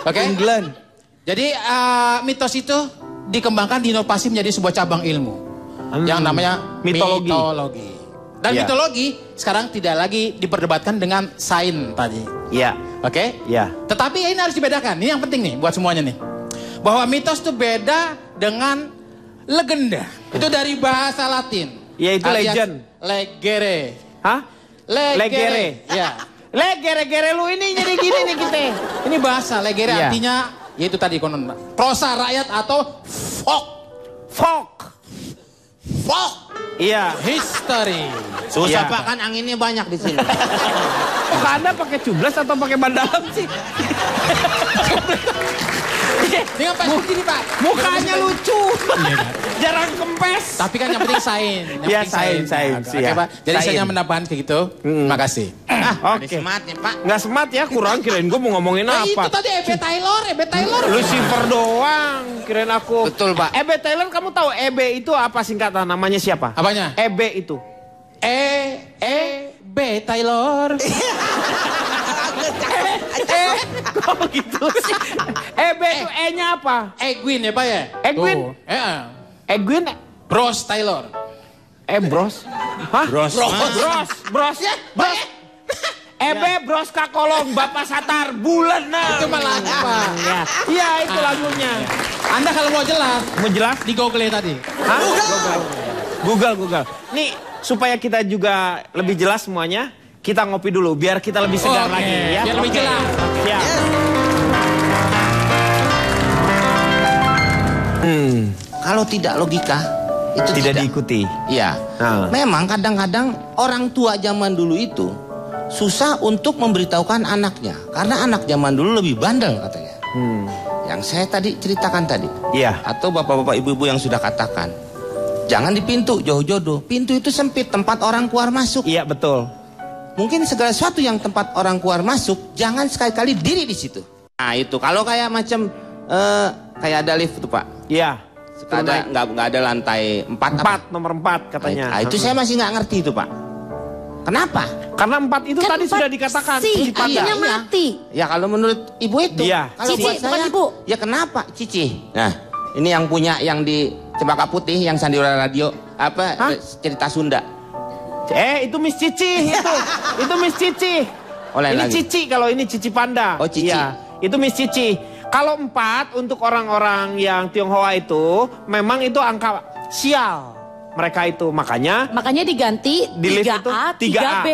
Oke. England. Jadi mitos itu dikembangkan, diinovasi menjadi sebuah cabang ilmu. Yang namanya Mitologi. Dan Iya. mitologi sekarang tidak lagi diperdebatkan dengan sains tadi. Iya. Oke? Iya. Tetapi ini harus dibedakan. Ini yang penting nih buat semuanya nih. Bahwa mitos itu beda dengan legenda. Itu dari bahasa Latin. Ya, itu Alias legend. Legere. Hah? Legere. Ya. Legere lu ini jadi gini nih kita. Ini bahasa legere Iya. artinya yaitu tadi konon prosa rakyat atau folk. Iya. History. Susah Iya. Pak, kan anginnya banyak di sini. Kok Anda pakai cublas atau pakai ban dalam sih? Dengan Pak begini Pak. Mukanya lucu. Iya, kan? Jarang kempes. Tapi kan yang penting sains. Iya, sains. Oke, Iya. Pak. Jadi Sains. saya hanya menambahkan kayak gitu. Terima kasih. Oke. Smart nih Pak. Nggak smart ya, kurang kirain gue mau ngomongin Nah, itu apa. tadi E.B. Taylor. Lucifer doang, kirain aku. Betul, Pak. E.B. Taylor, kamu tahu E.B. itu apa singkatan? Namanya siapa? Apanya? E.B. itu. E.B. Taylor. Kok gitu sih? E.B. itu E-nya apa? Edwin ya Pak ya? Edwin? Tuh. Edwin? Bros Taylor. Bros? Hah? Bros. Bros. E.B. Bros Kakolong, Bapak Satar, bulan nah. Itu malah Pak. Iya, itu lagunya. Anda kalau mau jelas, Mau jelas? di Google tadi. Hah? Google. Nih, supaya kita juga lebih jelas semuanya, kita ngopi dulu biar kita lebih segar Oke, lagi ya. biar lebih jelas. Ya. Kalau tidak logika, itu Tidak diikuti. Iya. Nah. Memang kadang-kadang orang tua zaman dulu itu susah untuk memberitahukan anaknya. Karena anak zaman dulu lebih bandel katanya. Yang saya tadi ceritakan tadi. Iya. Atau bapak-bapak ibu-ibu yang sudah katakan. Jangan di pintu, jauh jodoh. Pintu itu sempit, tempat orang keluar masuk. Iya, betul. Mungkin segala sesuatu yang tempat orang keluar masuk, jangan sekali-kali diri di situ. Nah itu, kalau kayak macam, kayak ada lift tuh Pak. Iya. Nggak ada lantai 4. Nomor 4 katanya. Nah, itu saya masih nggak ngerti itu Pak. Kenapa? Karena 4 itu Kan tadi empat sudah dikatakan. si, Kunci panda. artinya mati. Ya kalau menurut ibu itu. Iya. Kalau Cici, buat bukan saya, ibu. ya kenapa Cici? Nah, ini yang punya yang di Cempaka Putih, yang Sandiwara Radio, apa Hah? cerita Sunda. Itu Miss Cici itu. Itu Miss Cici. Oh, lain Ini lagi. Cici, kalau ini Cici Panda. Oh, Cici. Iya. Itu Miss Cici. Kalau 4 untuk orang-orang yang Tionghoa itu memang itu angka sial mereka itu, makanya diganti di 3A, 3B.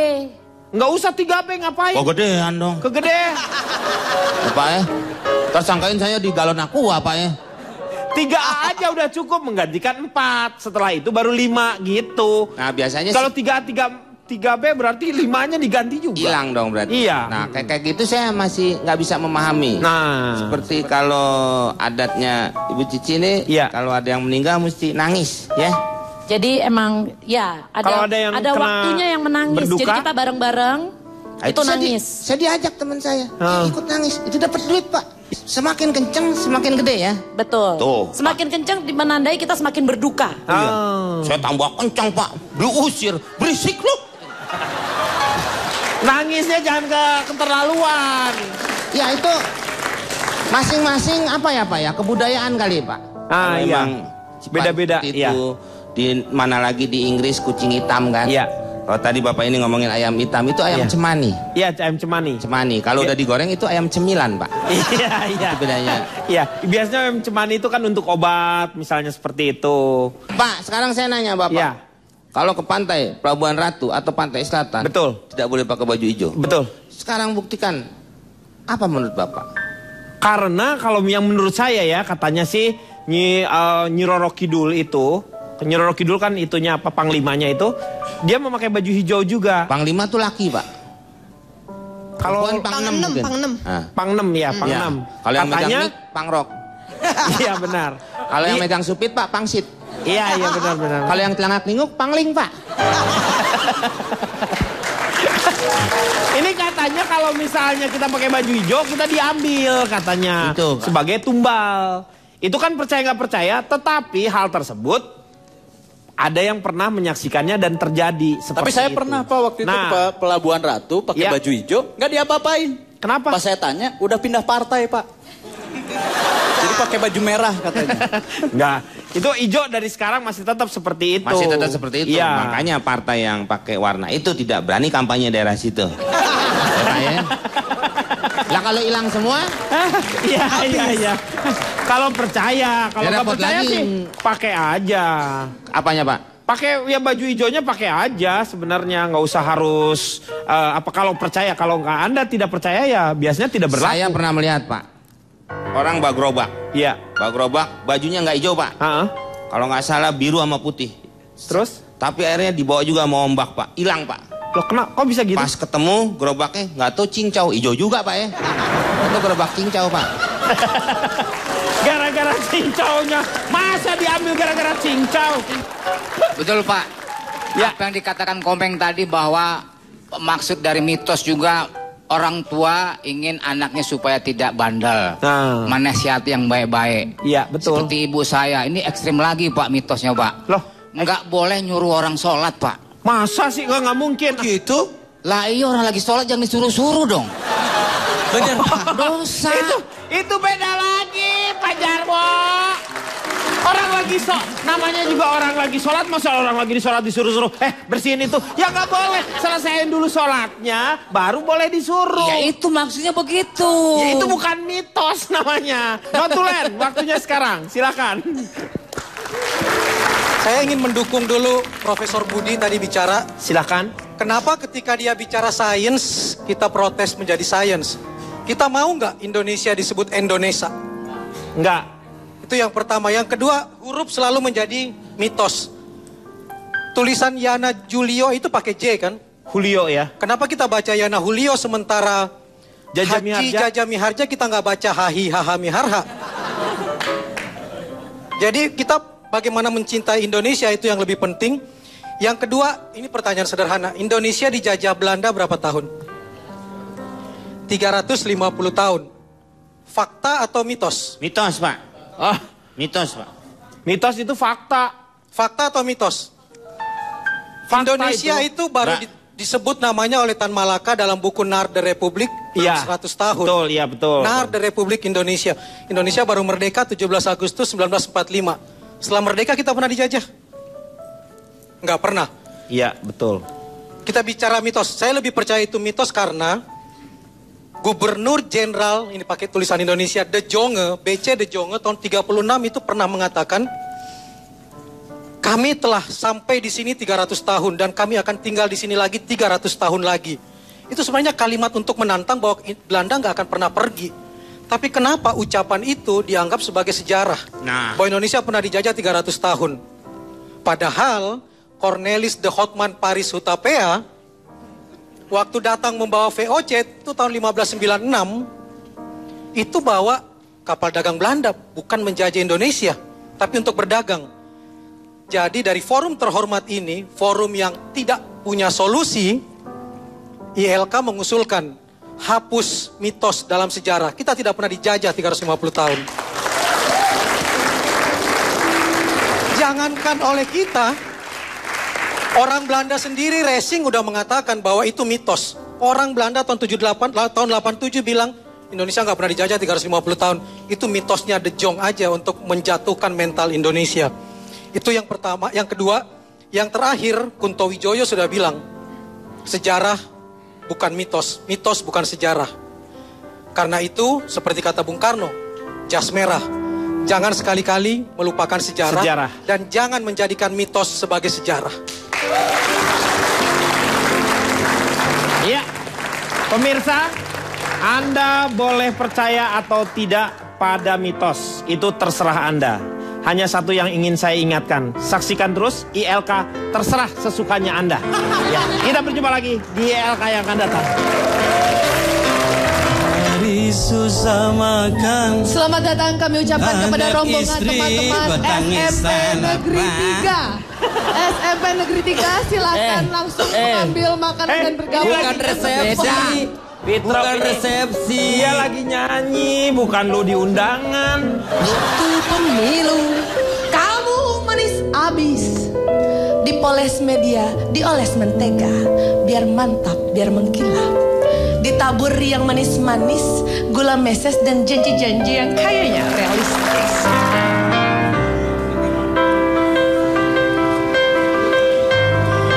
Nggak usah 3B, ngapain? Oh gedean dong. Kegedean. Apa ya? Tersangkain saya di galon aqua Pak ya. 3A aja udah cukup menggantikan 4. Setelah itu baru 5 gitu. Nah biasanya kalau 3B berarti 5-nya diganti juga. hilang dong berarti. Iya. Nah kayak gitu saya masih nggak bisa memahami. Nah seperti kalau adatnya Ibu Cici ini, kalau ada yang meninggal mesti nangis ya. Jadi emang ya Kalau ada yang kena waktunya yang menangis. berduka, Jadi kita bareng-bareng itu nangis. Saya diajak teman saya ikut nangis. Itu dapat duit Pak. Semakin kenceng semakin gede ya. Betul. Tuh, semakin kenceng menandai kita semakin berduka. Iya. Saya tambah kencang Pak. Diusir. Berisik lu. Nangisnya jangan keterlaluan. Ya itu masing-masing apa ya Pak ya, kebudayaan kali Pak. Ah iya. Beda-beda ya. Di mana lagi di Inggris kucing hitam kan? Iya. Kalau tadi Bapak ini ngomongin ayam hitam itu ayam cemani. Iya, ayam cemani. Cemani. Kalau udah digoreng itu ayam cemilan, Pak. Iya, iya. Itu bedanya. Iya, biasanya ayam cemani itu kan untuk obat, misalnya seperti itu. Pak, sekarang saya nanya Bapak. Iya. Kalau ke pantai Pelabuhan Ratu atau Pantai Selatan, betul, tidak boleh pakai baju hijau. Betul. Sekarang buktikan, apa menurut Bapak? Karena kalau yang menurut saya ya, katanya sih Nyi Roro Kidul itu, Nyi Roro Kidul kan itunya apa, panglimanya itu, dia memakai baju hijau juga. Panglima tuh laki Pak. Kalau Pang 6. Pang 6 ya, Pang 6. Kalau yang megang mic, pangrok. Iya benar. Kalau yang megang supit Pak, pangsit. Iya, iya benar-benar. Kalau yang telangak ninguk, pangling Pak. Ini katanya kalau misalnya kita pakai baju hijau, kita diambil katanya. Itu, sebagai tumbal. Itu kan percaya nggak percaya, tetapi hal tersebut ada yang pernah menyaksikannya dan terjadi seperti Tapi saya itu. pernah Pak waktu itu ke Pelabuhan Ratu pakai baju hijau, nggak diapa-apain. Kenapa? Pas saya tanya, udah pindah partai Pak. Jadi pakai baju merah katanya. Enggak, itu hijau dari sekarang masih tetap seperti itu. Masih tetap seperti itu. Iya. Makanya partai yang pakai warna itu tidak berani kampanye daerah situ. Ya. Lah kalau hilang semua? Iya, iya, iya. Kalau percaya, kalau nggak percaya lagi. sih pakai aja. Apanya Pak? Pakai ya baju hijaunya pakai aja sebenarnya, nggak usah harus apa kalau percaya. Kalau nggak Anda tidak percaya ya biasanya tidak berlaku. Saya pernah melihat Pak, orang bak gerobak. Iya. Bak gerobak bajunya nggak hijau Pak. Kalau nggak salah biru sama putih. Terus? Tapi akhirnya dibawa juga mau ombak Pak, hilang Pak. Loh kenapa? Kok bisa gitu? Pas ketemu gerobaknya nggak tahu cincau, hijau juga Pak ya. Itu gerobak cincau Pak. Gara-gara cincaunya, masa diambil gara-gara cincau? Betul Pak. Ya. Apa yang dikatakan Komeng tadi bahwa maksud dari mitos juga orang tua ingin anaknya supaya tidak bandel. Menasihati yang baik-baik. Iya betul. Seperti ibu saya, ini ekstrim lagi Pak mitosnya Pak. Loh? Nggak boleh nyuruh orang sholat Pak. Masa sih nggak mungkin? Gitu? Lah iya orang lagi sholat jangan disuruh-suruh dong. Bener Pak. Dosa. Itu beda lagi Pak Jarwo. Orang lagi namanya juga orang lagi sholat, masa orang lagi disolat disuruh-suruh, bersihin itu, ya nggak boleh. Selesaiin dulu sholatnya, baru boleh disuruh. Ya itu maksudnya begitu. Ya itu bukan mitos namanya. Notulen, waktunya sekarang, silakan. Saya ingin mendukung dulu Profesor Budi tadi bicara. Silakan. Kenapa ketika dia bicara sains, kita protes menjadi sains? Kita mau nggak Indonesia disebut Indonesia? Enggak. Itu yang pertama. Yang kedua, huruf selalu menjadi mitos. Tulisan Yana Julio itu pakai J kan? Julio ya. Kenapa kita baca Yana Julio sementara Haji Jaja Miharja kita nggak baca Hahi Haha Miharha? Jadi kita bagaimana mencintai Indonesia itu yang lebih penting. Yang kedua, ini pertanyaan sederhana. Indonesia dijajah Belanda berapa tahun? 350 tahun. Fakta atau mitos? Mitos Pak. Mitos Pak. Mitos itu fakta. Fakta atau mitos? Fakta Indonesia itu baru disebut namanya oleh Tan Malaka dalam buku Nar de Republik 100 tahun. Betul, iya betul. Nar de Republik Indonesia. Indonesia baru merdeka 17 Agustus 1945. Setelah merdeka kita pernah dijajah? Enggak pernah. Iya, betul. Kita bicara mitos. Saya lebih percaya itu mitos karena Gubernur Jenderal, ini pakai tulisan Indonesia, De Jonge, BC De Jonge tahun 36 itu pernah mengatakan, kami telah sampai di sini 300 tahun dan kami akan tinggal di sini lagi 300 tahun lagi. Itu sebenarnya kalimat untuk menantang bahwa Belanda nggak akan pernah pergi. Tapi kenapa ucapan itu dianggap sebagai sejarah? Bahwa Indonesia pernah dijajah 300 tahun. Padahal Cornelis de Houtman Paris Hutapea waktu datang membawa VOC itu tahun 1596 itu bawa kapal dagang Belanda, bukan menjajah Indonesia, tapi untuk berdagang. Jadi dari forum terhormat ini, forum yang tidak punya solusi, ILK mengusulkan hapus mitos dalam sejarah. Kita tidak pernah dijajah 350 tahun. Jangankan oleh kita, orang Belanda sendiri racing udah mengatakan bahwa itu mitos. Orang Belanda tahun 87 bilang Indonesia nggak pernah dijajah 350 tahun. Itu mitosnya De Jong aja untuk menjatuhkan mental Indonesia. Itu yang pertama. Yang kedua, yang terakhir Kunto Wijoyo sudah bilang sejarah bukan mitos, mitos bukan sejarah. Karena itu seperti kata Bung Karno, jas merah. Jangan sekali-kali melupakan sejarah dan jangan menjadikan mitos sebagai sejarah. Iya, pemirsa, Anda boleh percaya atau tidak pada mitos. Itu terserah Anda. Hanya satu yang ingin saya ingatkan. Saksikan terus ILK terserah sesukanya Anda. Ya, kita berjumpa lagi di ILK yang akan datang. Selamat datang kami ucapkan kepada rombongan teman-teman SMP Negeri 3. SMP Negeri 3 silakan langsung mengambil makanan dan bergabung. Bukan resepsi. Bukan resepsi. Dia lagi nyanyi, bukan lo di undangan. Waktu pemilu, kamu manis abis. Dipoles media, dioles mentega. Biar mantap, biar mengkilap. Ditabur yang manis-manis, gula meses dan janji-janji yang kayaknya realistis.